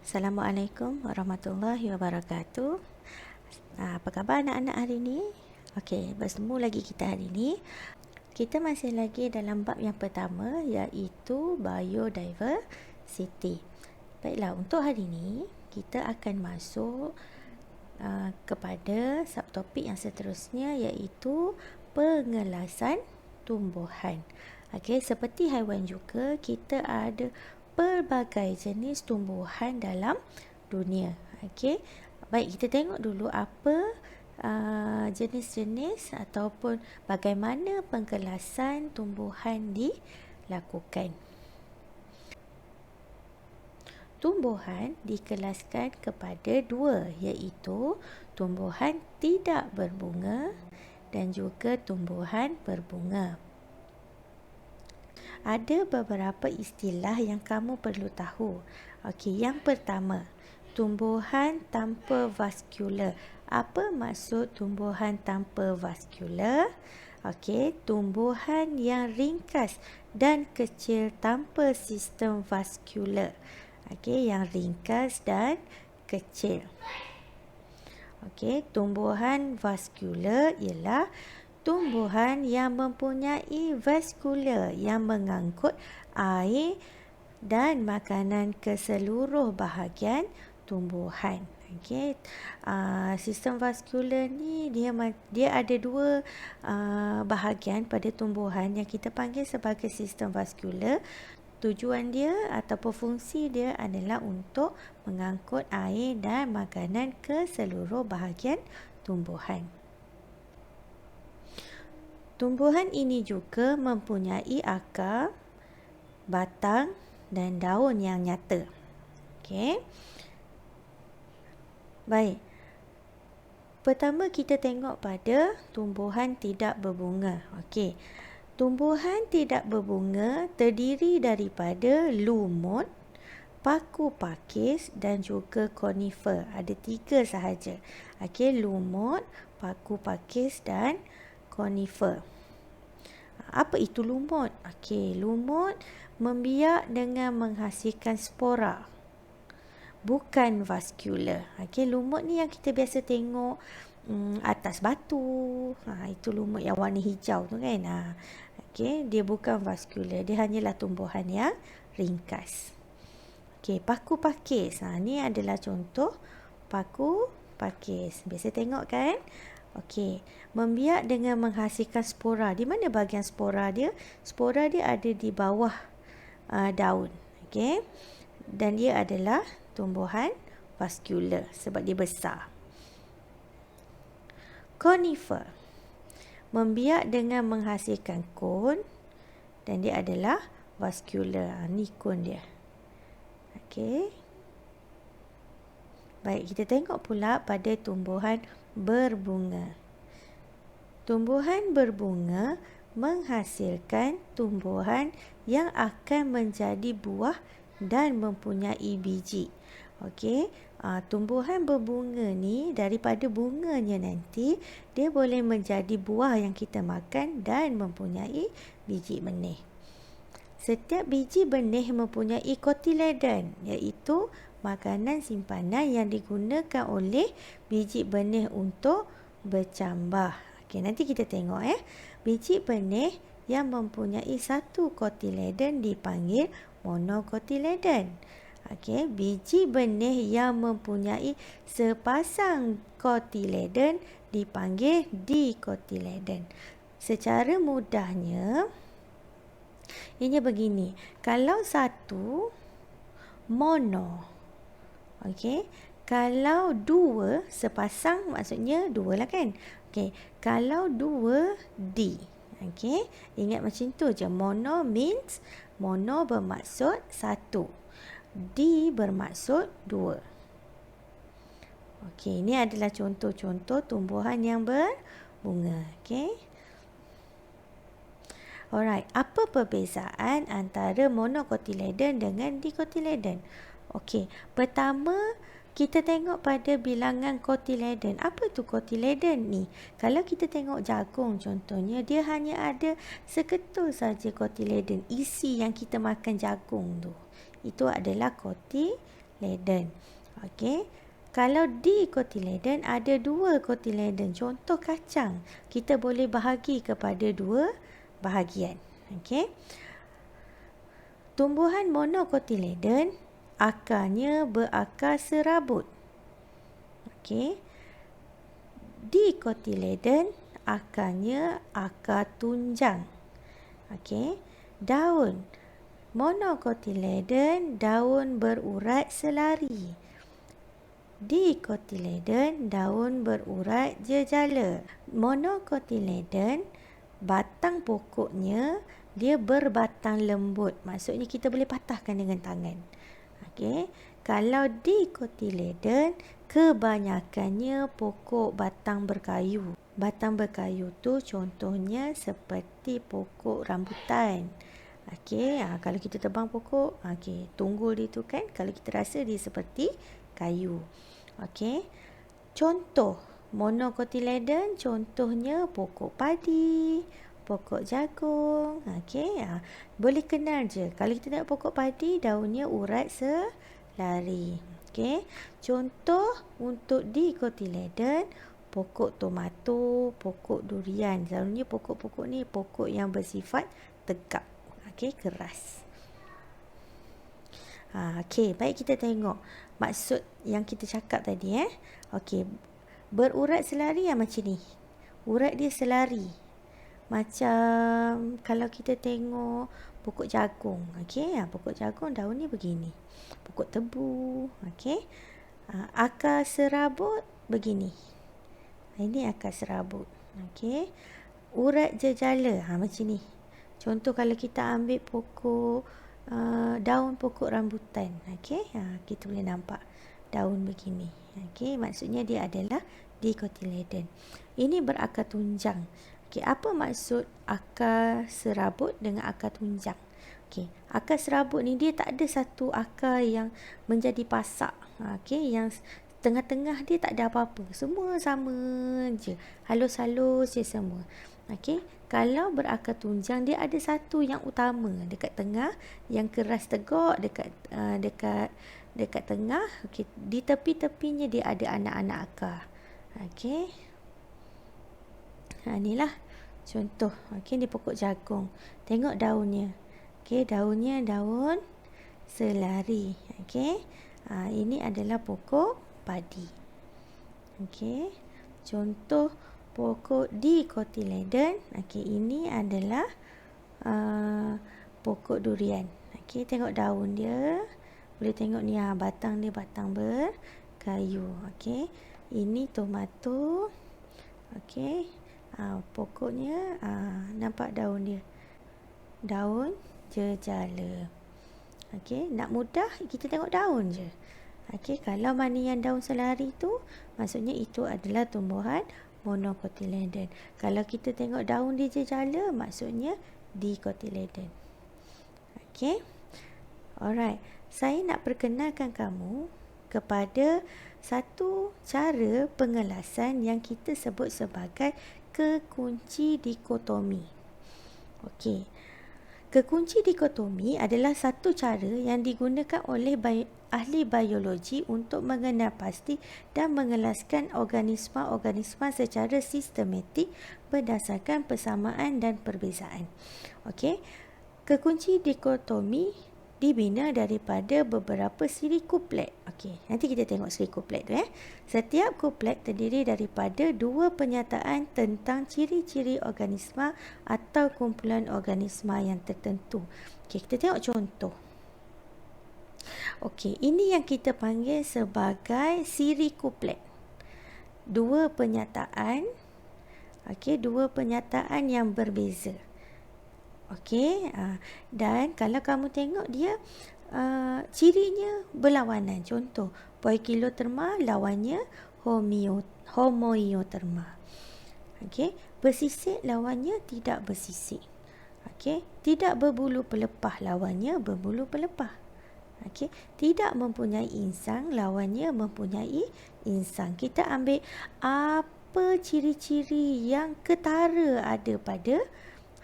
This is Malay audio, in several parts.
Assalamualaikum warahmatullahi wabarakatuh. Apa khabar anak-anak hari ini? Okey, bertemu lagi kita hari ini. Kita masih lagi dalam bab yang pertama, iaitu biodiversity. Baiklah, untuk hari ini kita akan masuk kepada subtopik yang seterusnya, iaitu pengelasan tumbuhan. Okey, seperti haiwan juga, kita ada pelbagai jenis tumbuhan dalam dunia. Okey, baik, kita tengok dulu apa jenis-jenis ataupun bagaimana pengelasan tumbuhan dilakukan. Tumbuhan dikelaskan kepada dua, iaitu tumbuhan tidak berbunga dan juga tumbuhan berbunga. Ada beberapa istilah yang kamu perlu tahu. Okey, yang pertama, tumbuhan tanpa vaskular. Apa maksud tumbuhan tanpa vaskular? Okey, tumbuhan yang ringkas dan kecil tanpa sistem vaskular. Okey, yang ringkas dan kecil. Okey, tumbuhan vaskular ialah tumbuhan yang mempunyai vaskular yang mengangkut air dan makanan ke seluruh bahagian tumbuhan. Okey, sistem vaskular ni dia ada dua bahagian pada tumbuhan yang kita panggil sebagai sistem vaskular. Tujuan dia ataupun fungsi dia adalah untuk mengangkut air dan makanan ke seluruh bahagian tumbuhan. Tumbuhan ini juga mempunyai akar, batang dan daun yang nyata. Okey. Baik. Pertama kita tengok pada tumbuhan tidak berbunga. Okey. Tumbuhan tidak berbunga terdiri daripada lumut, paku pakis dan juga konifer. Ada 3 sahaja. Okey, lumut, paku pakis dan konifer. Apa itu lumut? Okey, lumut membiak dengan menghasilkan spora, bukan vaskular. Okey, lumut ni yang kita biasa tengok atas batu. Itu lumut yang warna hijau tu kan. Okey, dia bukan vaskular, dia hanyalah tumbuhan yang ringkas. Okey, paku pakis. Ni adalah contoh paku pakis. Biasa tengok kan? Okey, membiak dengan menghasilkan spora. Di mana bahagian spora dia? Spora dia ada di bawah daun. Okey, dan dia adalah tumbuhan vaskular sebab dia besar. Konifer membiak dengan menghasilkan kon dan dia adalah vaskular. Ni kon dia. Okey. Baik, kita tengok pula pada tumbuhan berbunga. Tumbuhan berbunga menghasilkan tumbuhan yang akan menjadi buah dan mempunyai biji. Okey, tumbuhan berbunga ni daripada bunganya nanti dia boleh menjadi buah yang kita makan dan mempunyai biji benih. Setiap biji benih mempunyai kotiledon, iaitu makanan simpanan yang digunakan oleh biji benih untuk bercambah. Okey, nanti kita tengok biji benih yang mempunyai satu kotiledon dipanggil monokotiledon. Okey, biji benih yang mempunyai sepasang kotiledon dipanggil dikotiledon. Secara mudahnya ini begini, kalau satu mono. Okey, kalau dua sepasang maksudnya dua lah kan. Okey, kalau dua di. Okey, ingat macam tu je. Mono means mono bermaksud satu. Di bermaksud dua. Okey, ini adalah contoh-contoh tumbuhan yang berbunga. Okey. Alright, apa perbezaan antara monokotiledon dengan dikotiledon? Okey, pertama kita tengok pada bilangan kotiledon. Apa tu kotiledon ni? Kalau kita tengok jagung contohnya, dia hanya ada seketul saja kotiledon. Isi yang kita makan jagung tu. Itu adalah kotiledon. Okey. Kalau di kotiledon ada 2 kotiledon. Contoh kacang. Kita boleh bahagi kepada 2 bahagian. Okey. Tumbuhan monokotiledon akarnya berakar serabut. Okey. Dikotiledon akarnya akar tunjang. Okey. Daun monokotiledon daun berurat selari. Dikotiledon daun berurat jejala. Monokotiledon batang pokoknya dia berbatang lembut. Maksudnya kita boleh patahkan dengan tangan. Okey, kalau dikotiledon kebanyakannya pokok batang berkayu. Batang berkayu tu contohnya seperti pokok rambutan. Okey, kalau kita tebang pokok, okey, tunggul dia tu kan, kalau kita rasa dia seperti kayu. Okey. Contoh monokotiledon contohnya pokok padi, pokok jagung. Okey, boleh kenal je. Kalau kita tengok pokok padi, daunnya urat selari. Okey. Contoh untuk dikotiledon, pokok tomato, pokok durian. Selalunya pokok-pokok ni pokok yang bersifat tegak. Okey, keras. Okey, baik kita tengok maksud yang kita cakap tadi. Okey, berurat selari yang macam ni. Urat dia selari. Macam kalau kita tengok pokok jagung. Okey, pokok jagung daunnya begini. Pokok tebu. Okey. Akar serabut begini. Ini akar serabut. Okey. Urat jejala macam ni. Contoh kalau kita ambil pokok daun pokok rambutan. Okey, kita boleh nampak daun begini. Okey, maksudnya dia adalah dikotiledon. Ini berakar tunjang. Okey, apa maksud akar serabut dengan akar tunjang? Okey, akar serabut ni dia tak ada satu akar yang menjadi pasak. Okey, yang tengah-tengah dia tak ada apa-apa. Semua sama je. Halus-halus je semua. Okey, kalau berakar tunjang dia ada satu yang utama dekat tengah yang keras tegak dekat tengah. Okey, di tepi-tepinya dia ada anak-anak akar. Okey. Inilah contoh. Okey, di pokok jagung. Tengok daunnya. Okey, daunnya daun selari. Okey. Ini adalah pokok padi. Okey. Contoh pokok dikotiledon. Okey, ini adalah pokok durian. Okey, tengok daun dia. Boleh tengok ni batang dia batang berkayu. Okey. Ini tomato. Okey. Pokoknya nampak daun dia. Daun jejala. Okey, nak mudah kita tengok daun je. Okey, kalau mana yang daun selari tu maksudnya itu adalah tumbuhan monokotiledon. Kalau kita tengok daun dia jejala maksudnya dikotiledon. Okey. Alright, saya nak perkenalkan kamu kepada satu cara pengelasan yang kita sebut sebagai kekunci dikotomi. Okey. Kekunci dikotomi adalah satu cara yang digunakan oleh ahli biologi untuk mengenal pasti dan mengelaskan organisma-organisma secara sistematik berdasarkan persamaan dan perbezaan. Okey. Kekunci dikotomi dibina daripada beberapa siri kuplet. Okey, nanti kita tengok siri kuplet tu. Setiap kuplet terdiri daripada 2 pernyataan tentang ciri-ciri organisma atau kumpulan organisma yang tertentu. Okey, kita tengok contoh. Okey, ini yang kita panggil sebagai siri kuplet. 2 pernyataan. Okey, 2 pernyataan yang berbeza. Okey, dan kalau kamu tengok dia cirinya berlawanan. Contoh, poikiloterma lawannya homoioterma. Okey, bersisik lawannya tidak bersisik. Okey, tidak berbulu pelepah lawannya berbulu pelepah. Okey, tidak mempunyai insang, lawannya mempunyai insang. Kita ambil apa ciri-ciri yang ketara ada pada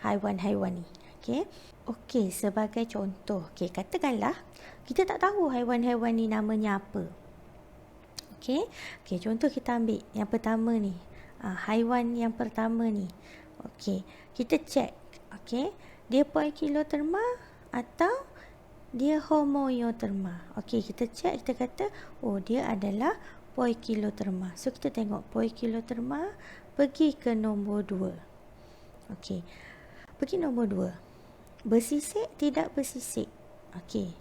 haiwan-haiwan ni. Okey. Okey, sebagai contoh, okey, katakanlah kita tak tahu haiwan-haiwan ni namanya apa. Okey. Okey, contoh kita ambil yang pertama ni. Haiwan yang pertama ni. Okey, kita cek. Okey, dia Poikiloderma atau dia Homoeotherma. Okey, kita cek, kita kata, oh dia adalah Poikiloderma. So, kita tengok Poikiloderma, pergi ke nombor 2. Okey, pergi nombor 2. Bersisik, tidak bersisik. Okey,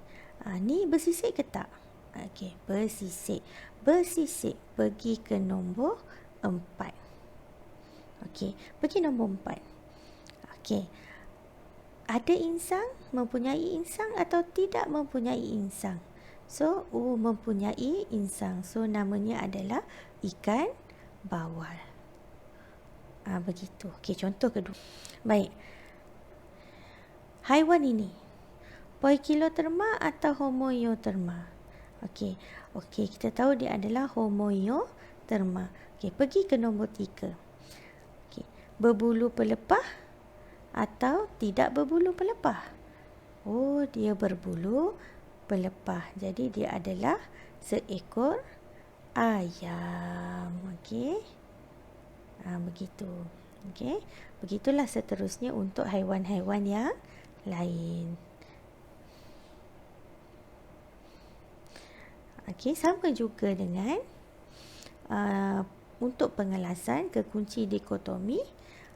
ni bersisik ke tak? Okey, bersisik. Bersisik, pergi ke nombor 4. Okey, pergi nombor 4. Okey, ada insang, mempunyai insang atau tidak mempunyai insang? So, mempunyai insang. So, namanya adalah ikan bawal. Begitu. Okey, contoh kedua. Baik. Haiwan ini, Poikiloderma atau Homoeotherma? Okey, kita tahu dia adalah Homoeotherma. Okey, pergi ke nombor 3. Okey, berbulu pelepah atau tidak berbulu pelepah? Oh, dia berbulu pelepah. Jadi dia adalah seekor ayam. Okey. Begitu. Okey. Begitulah seterusnya untuk haiwan-haiwan yang lain. Okey, sama juga dengan untuk pengelasan kekunci dikotomi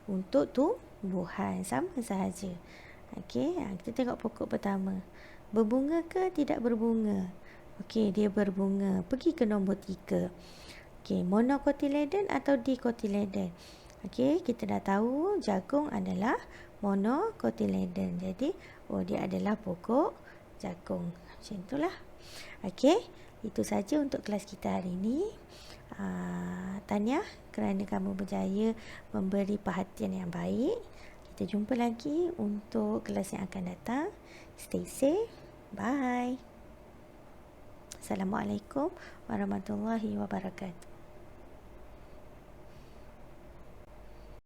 untuk tumbuhan, sama sahaja. Okey, kita tengok pokok pertama. Berbunga ke tidak berbunga? Okey, dia berbunga. Pergi ke nombor 3. Okey, monocotyledon atau dicotyledon? Okey, kita dah tahu jagung adalah monocotyledon. Jadi, dia adalah pokok jagung. Macam itulah. Okey, itu saja untuk kelas kita hari ini. Tahniah kerana kamu berjaya memberi perhatian yang baik. Kita jumpa lagi untuk kelas yang akan datang. Stay safe. Bye. Assalamualaikum warahmatullahi wabarakatuh.